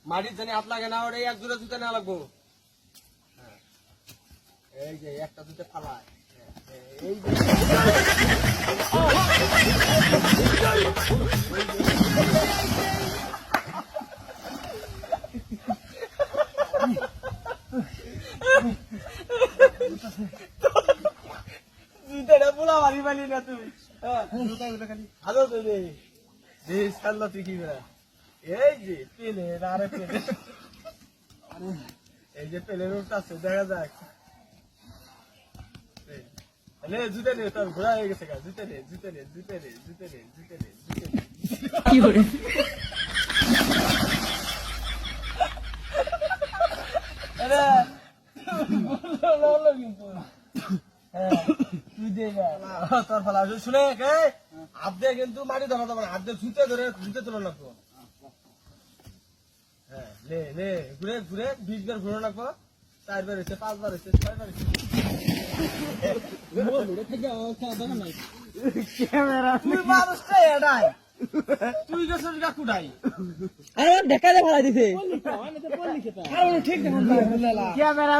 মাটির জানি হাত লাগে না, ওটা এক জোড়া জুতা নেওয়া লাগবো। এই যে একটা জুতা ফালায়, এই যে জুতাটা পোলা মারি পালি না তুই। ভালো তো রে, তুই কি বেড়া, এই যে পেলে আরে পেলে, এই যে পেলে রোড আছে দেখা যাক। জুতে নে, তোর ঘোরা হয়ে গেছে, জুতে নে, জুতে নে, জুতে নে, জুতে নে, জুতে নে, জুতে নে। কি করে তোর ফলা শুনে হাত দিয়ে কিন্তু মাটি ধরা যাবে না, হাত দিয়ে জুতে ধরে জুতে তোলা লাগবো। হ্যাঁ লে লে, ঘুরে ঘুরে 20 বার ঘুরে লাগবো, 4 বার হয়েছে, 5 বার হয়েছে, 6 বার হয়েছে। তুই মানুষটা এটাই, তুই গেছিস কুটাই দেখা যায় ভাড়া দিছে ঠিক ক্যামেরা